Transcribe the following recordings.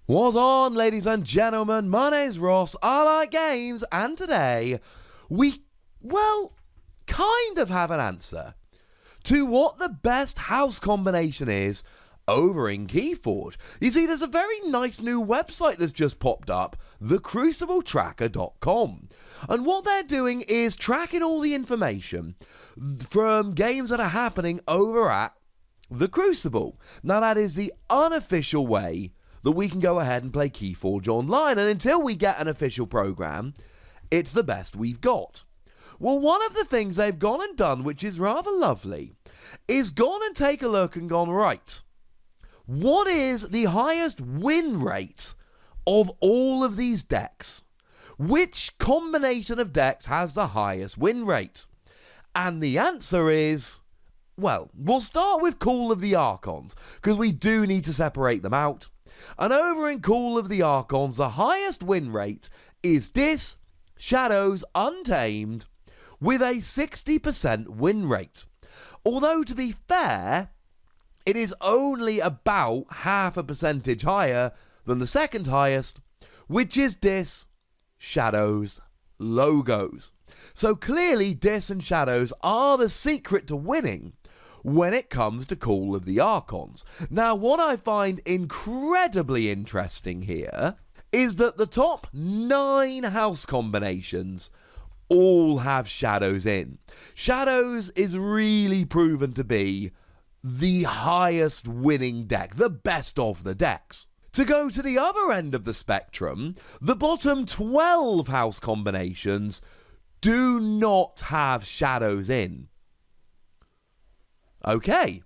What's on, ladies and gentlemen? My name's Ross, I like games, and today we, kind of have an answer to what the best house combination is over in Keyforge. You see, there's a very nice new website that's just popped up, thecrucibletracker.com. And what they're doing is tracking all the information from games that are happening over at The Crucible. Now, that is the unofficial way that we can go ahead and play Keyforge online, and until we get an official program, it's the best we've got. Well, one of the things they've gone and done, which is rather lovely, is gone and take a look and gone, right, what is the highest win rate of all of these decks? Which combination of decks has the highest win rate? And the answer is, well, we'll start with Call of the Archons, because we do need to separate them out. And over in Call of the Archons, the highest win rate is this Shadows Untamed with a 60% win rate. Although, to be fair, it is only about half a percentage higher than the second highest, which is this Shadows Logos. So clearly, Dis and Shadows are the secret to winning when it comes to Call of the Archons. Now, what I find incredibly interesting here is that the top 9 house combinations all have Shadows in. Shadows is really proven to be the highest winning deck, the best of the decks. To go to the other end of the spectrum, the bottom 12 house combinations do not have Shadows in. Okay,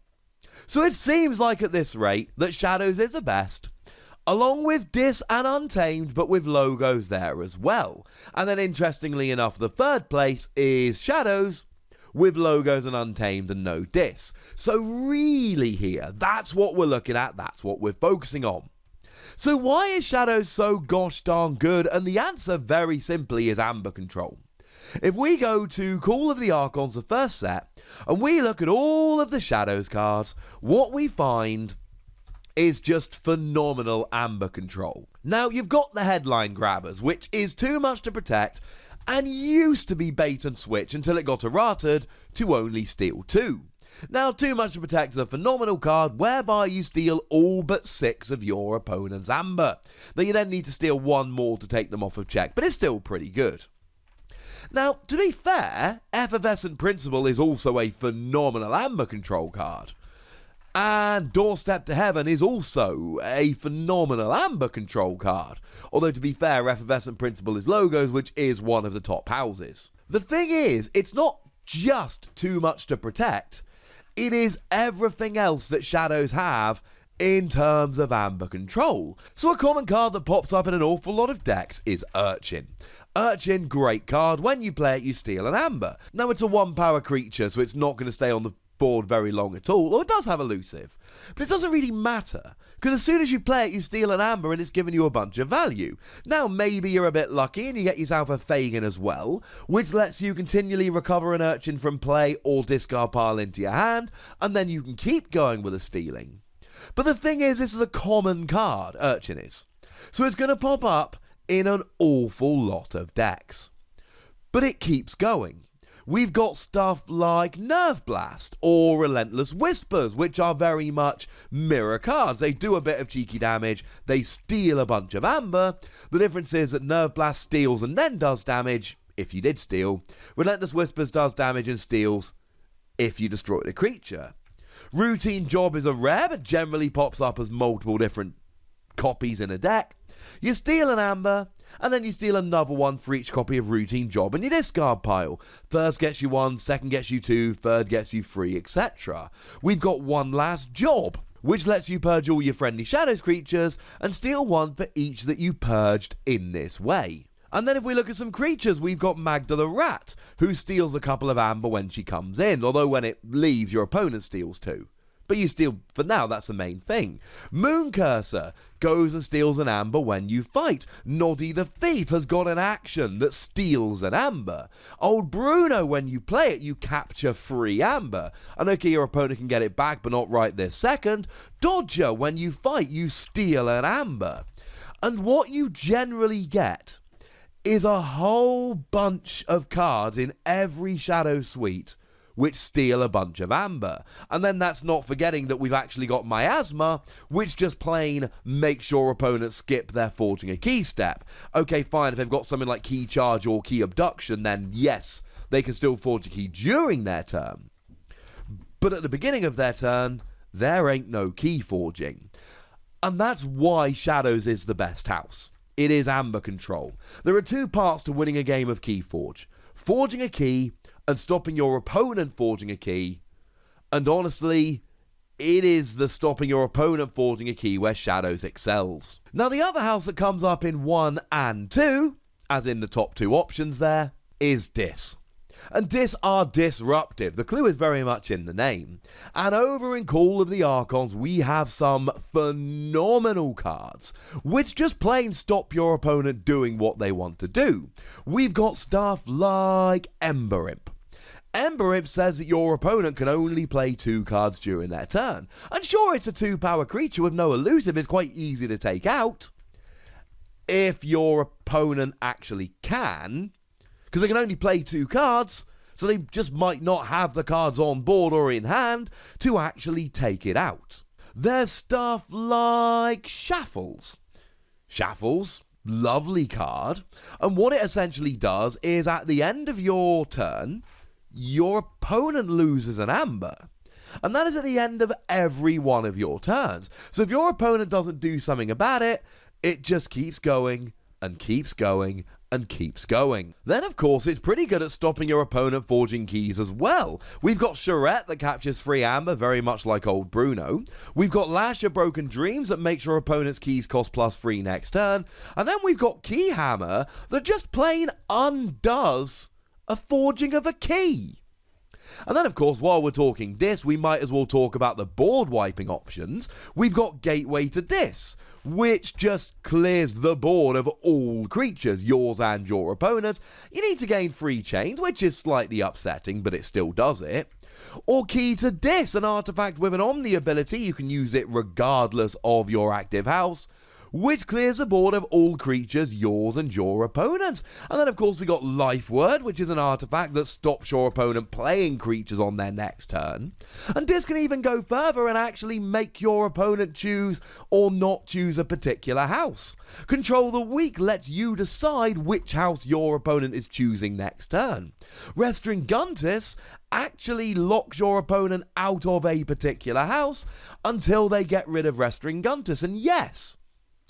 so it seems like at this rate that Shadows is the best, along with Dis and Untamed, but with logos there as well. And then interestingly enough, the third place is Shadows with logos and Untamed and no Dis. So really here, that's what we're looking at, that's what we're focusing on. So why is Shadows so gosh darn good? And the answer very simply is Amber Control. If we go to Call of the Archons, the first set, and we look at all of the Shadows cards, what we find is just phenomenal Amber Control. Now, you've got the headline grabbers, which is too much to protect, and used to be bait and switch until it got errated to only steal 2. Now, Too Much to Protect is a phenomenal card whereby you steal all but 6 of your opponent's Amber. Now, you then need to steal 1 more to take them off of check, but it's still pretty good. Now, to be fair, Effervescent Principle is also a phenomenal Amber Control card. And Doorstep to Heaven is also a phenomenal Amber Control card. Although, to be fair, Effervescent Principle is logos, which is one of the top houses. The thing is, it's not just Too Much to Protect. It is everything else that Shadows have in terms of Amber Control. So a common card that pops up in an awful lot of decks is Urchin. Urchin, great card. When you play it, you steal an Amber. Now, it's a 1-power creature, so it's not going to stay on the board very long at all, or it does have elusive. But it doesn't really matter, because as soon as you play it, you steal an Amber and it's giving you a bunch of value. Now, maybe you're a bit lucky and you get yourself a Fagin as well, which lets you continually recover an Urchin from play or discard pile into your hand, and then you can keep going with the stealing. But the thing is, this is a common card, Urchin is. So it's going to pop up in an awful lot of decks. But it keeps going. We've got stuff like Nerve Blast or Relentless Whispers, which are very much mirror cards. They do a bit of cheeky damage, they steal a bunch of Amber. The difference is that Nerve Blast steals and then does damage, if you did steal. Relentless Whispers does damage and steals if you destroy the creature. Routine Job is a rare, but generally pops up as multiple different copies in a deck. You steal an Amber, and then you steal another one for each copy of Routine Job in your discard pile. First gets you 1, second gets you 2, third gets you 3, etc. We've got One Last Job, which lets you purge all your friendly Shadows creatures and steal 1 for each that you purged in this way. And then if we look at some creatures, we've got Magda the Rat, who steals a couple of Amber when she comes in, although when it leaves, your opponent steals 2. But you steal, for now, that's the main thing. Moon Cursor goes and steals an Amber when you fight. Noddy the Thief has got an action that steals an Amber. Old Bruno, when you play it, you capture free Amber. And okay, your opponent can get it back, but not right this second. Dodger, when you fight, you steal an Amber. And what you generally get is a whole bunch of cards in every Shadow suite which steal a bunch of amber. And then that's not forgetting that we've actually got Miasma, which just plain makes your opponent skip their forging a key step. Okay, fine, if they've got something like Key Charge or Key Abduction, then yes, they can still forge a key during their turn. But at the beginning of their turn, there ain't no key forging. And that's why Shadows is the best house. It is amber control. There are two parts to winning a game of Keyforge: forging a key and stopping your opponent forging a key. And honestly, it is the stopping your opponent forging a key where Shadows excels. Now, the other house that comes up in 1 and 2, as in the top two options there, is Dis. And Dis are disruptive. The clue is very much in the name. And over in Call of the Archons, we have some phenomenal cards, which just plain stop your opponent doing what they want to do. We've got stuff like Ember Imp. Ember Imp says that your opponent can only play 2 cards during their turn. And sure, it's a 2-power creature with no elusive, it's quite easy to take out. If your opponent actually can, because they can only play 2 cards, so they just might not have the cards on board or in hand to actually take it out. There's stuff like Shaffles. Shaffles, lovely card, and what it essentially does is at the end of your turn, your opponent loses an amber. And that is at the end of every one of your turns. So if your opponent doesn't do something about it, it just keeps going and keeps going and keeps going. Then, of course, it's pretty good at stopping your opponent forging keys as well. We've got Charette that captures free amber, very much like old Bruno. We've got Lash of Broken Dreams that makes your opponent's keys cost +3 next turn. And then we've got Keyhammer that just plain undoes a forging of a key. And then, of course, while we're talking Dis, we might as well talk about the board wiping options. We've got Gateway to Dis, which just clears the board of all creatures, yours and your opponent's. You need to gain 3 chains, which is slightly upsetting, but it still does it. Or Key to Dis, an artifact with an Omni ability. You can use it regardless of your active house, which clears the board of all creatures, yours and your opponent's. And then, of course, we got Life Word, which is an artifact that stops your opponent playing creatures on their next turn. And Dis can even go further and actually make your opponent choose or not choose a particular house. Control the Weak lets you decide which house your opponent is choosing next turn. Restringuntis actually locks your opponent out of a particular house until they get rid of Restringuntis. And yes,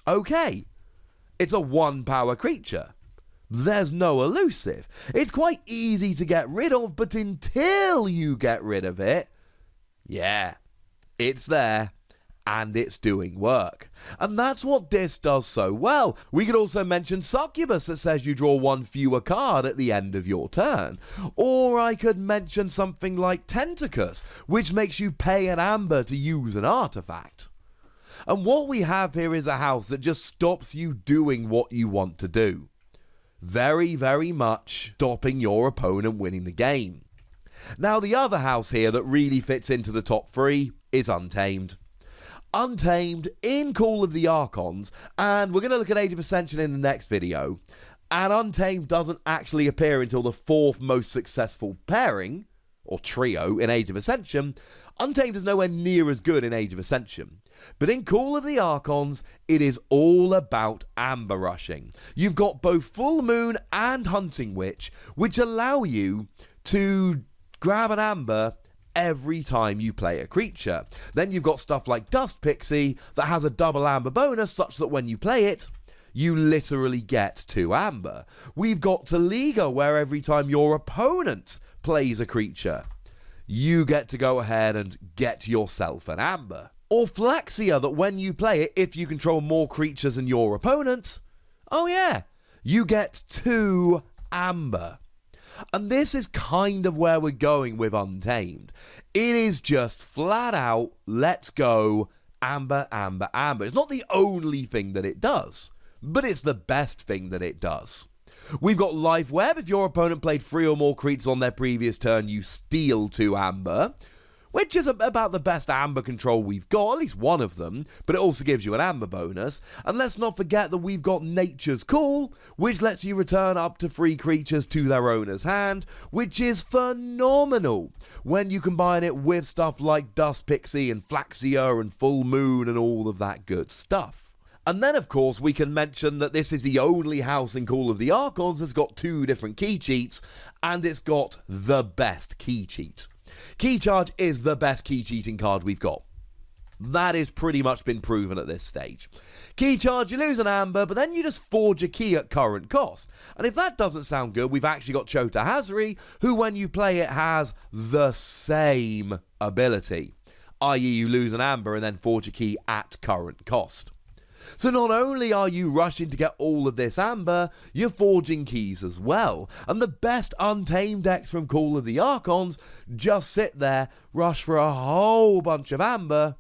okay, it's a 1-power creature. There's no elusive. It's quite easy to get rid of, but until you get rid of it, yeah, it's there and it's doing work. And that's what Dis does so well. We could also mention Succubus that says you draw 1 fewer card at the end of your turn. Or I could mention something like Tentacus, which makes you pay an amber to use an artifact. And what we have here is a house that just stops you doing what you want to do. Very, very much stopping your opponent winning the game. Now, the other house here that really fits into the top 3 is Untamed. Untamed in Call of the Archons, and we're going to look at Age of Ascension in the next video, and Untamed doesn't actually appear until the 4th most successful pairing, or trio, in Age of Ascension. Untamed is nowhere near as good in Age of Ascension. But in Call of the Archons, it is all about amber rushing. You've got both Full Moon and Hunting Witch, which allow you to grab an amber every time you play a creature. Then you've got stuff like Dust Pixie that has a double amber bonus such that when you play it, you literally get 2 amber. We've got Taliga, where every time your opponent plays a creature, you get to go ahead and get yourself an amber. Or Flaxia, that when you play it, if you control more creatures than your opponent, oh yeah, you get 2 amber. And this is kind of where we're going with Untamed. It is just flat out, let's go, amber, amber, amber. It's not the only thing that it does, but it's the best thing that it does. We've got Life Web. If your opponent played 3 or more creatures on their previous turn, you steal 2 amber. which is about the best amber control we've got, at least one of them, but it also gives you an amber bonus. And let's not forget that we've got Nature's Call, which lets you return up to 3 creatures to their owner's hand, which is phenomenal when you combine it with stuff like Dust Pixie and Flaxia and Full Moon and all of that good stuff. And then, of course, we can mention that this is the only house in Call of the Archons that's got 2 different key cheats, and it's got the best key cheat. Key Charge is the best key cheating card we've got. That is pretty much been proven at this stage. Key Charge, you lose an amber, but then you just forge a key at current cost. And if that doesn't sound good, we've actually got Chota Hazari, who when you play it has the same ability. I.e. you lose an amber and then forge a key at current cost. So not only are you rushing to get all of this amber, you're forging keys as well. And the best Untamed decks from Call of the Archons just sit there, rush for a whole bunch of amber,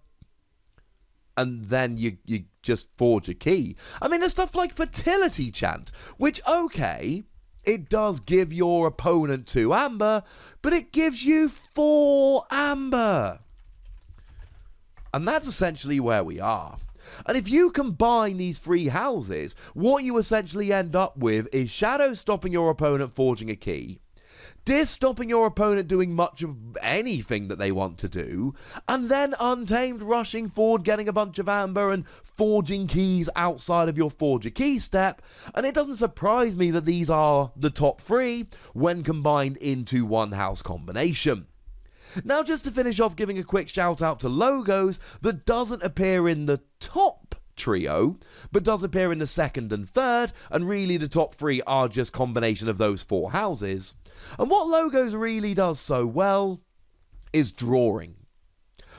and then you just forge a key. I mean, there's stuff like Fertility Chant, which, okay, it does give your opponent 2 amber, but it gives you 4 amber. And that's essentially where we are. And if you combine these 3 houses, what you essentially end up with is Shadow stopping your opponent forging a key, Dis stopping your opponent doing much of anything that they want to do, and then Untamed rushing forward, getting a bunch of amber and forging keys outside of your forge a key step, and it doesn't surprise me that these are the top 3 when combined into one house combination. Now, just to finish off, giving a quick shout out to logos that doesn't appear in the top trio, but does appear in the second and third, and really the top 3 are just combination of those 4 houses. And what logos really does so well is drawing.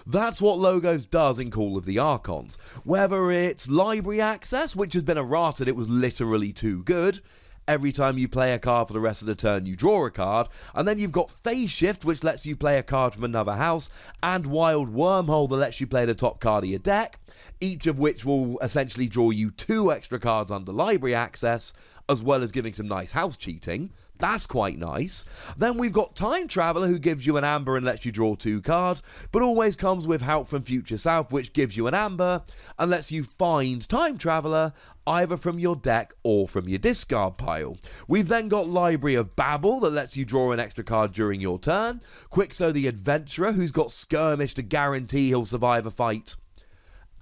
That's what logos does in Call of the Archons. Whether it's library access, which has been errated, it was literally too good. Every time you play a card for the rest of the turn, you draw a card. And then you've got Phase Shift, which lets you play a card from another house, and Wild Wormhole, that lets you play the top card of your deck, each of which will essentially draw you 2 extra cards under library access, as well as giving some nice house cheating. That's quite nice. Then we've got Time Traveler, who gives you an amber and lets you draw 2 cards, but always comes with Help from Future South, which gives you an amber and lets you find Time Traveler either from your deck or from your discard pile. We've then got Library of Babel, that lets you draw an extra card during your turn. Quixo the Adventurer, who's got Skirmish to guarantee he'll survive a fight,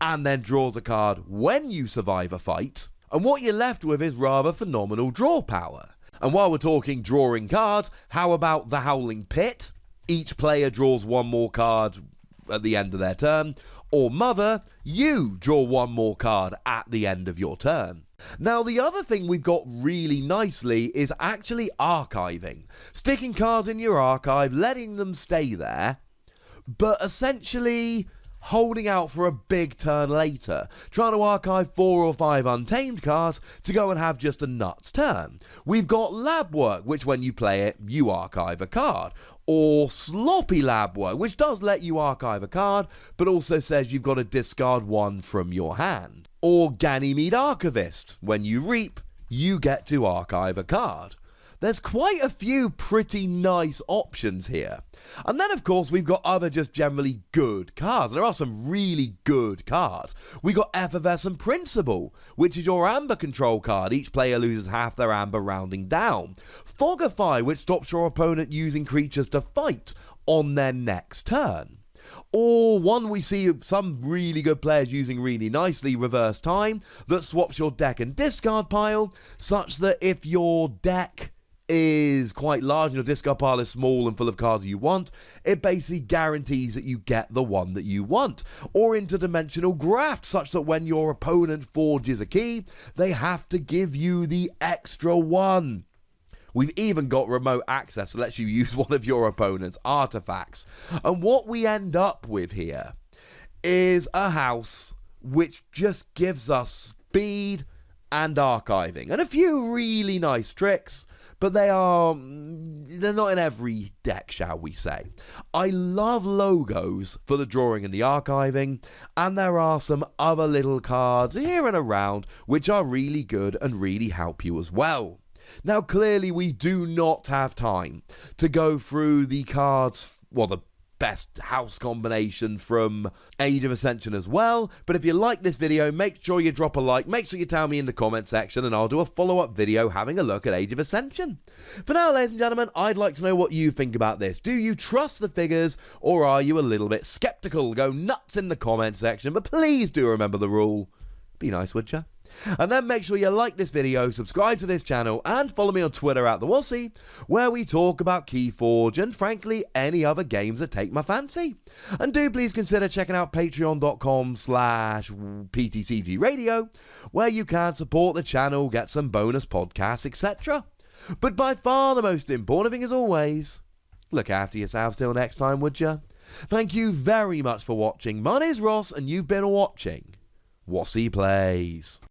and then draws a card when you survive a fight. And what you're left with is rather phenomenal draw power. And while we're talking drawing cards, how about the Howling Pit? Each player draws 1 more card at the end of their turn. Or Mother, you draw 1 more card at the end of your turn. Now, the other thing we've got really nicely is actually archiving. Sticking cards in your archive, letting them stay there, but essentially holding out for a big turn later, trying to archive 4 or 5 Untamed cards to go and have just a nuts turn. We've got Lab Work, which when you play it, you archive a card. Or Sloppy Lab Work, which does let you archive a card, but also says you've got to discard 1 from your hand. Or Ganymede Archivist, when you reap, you get to archive a card. There's quite a few pretty nice options here. And then, of course, we've got other just generally good cards. There are some really good cards. We got Effervescent Principle, which is your amber control card. Each player loses half their amber rounding down. Fogify, which stops your opponent using creatures to fight on their next turn. Or one we see some really good players using really nicely, Reverse Time, that swaps your deck and discard pile, such that if your deck is quite large and your discard pile is small and full of cards you want, it basically guarantees that you get the one that you want. Or Interdimensional Graft, such that when your opponent forges a key, they have to give you the extra 1. We've even got Remote Access that lets you use one of your opponent's artifacts. And what we end up with here is a house which just gives us speed and archiving and a few really nice tricks, but they're not in every deck, shall we say. I love logos for the drawing and the archiving, and there are some other little cards here and around which are really good and really help you as well. Now, clearly we do not have time to go through the cards, well, the best house combination from Age of Ascension as well. But if you like this video, make sure you drop a like, make sure you tell me in the comment section, and I'll do a follow-up video having a look at Age of Ascension. For now, ladies and gentlemen, I'd like to know what you think about this. Do you trust the figures, or are you a little bit skeptical? Go nuts in the comment section, but please do remember the rule. Be nice, would you? And then make sure you like this video, subscribe to this channel, and follow me on Twitter at the Wossy, where we talk about Keyforge and frankly any other games that take my fancy. And do please consider checking out patreon.com/PTCGradio, where you can support the channel, get some bonus podcasts, etc. But by far the most important thing as always, look after yourselves till next time, would you? Thank you very much for watching. My name's Ross, and you've been watching Wossy Plays.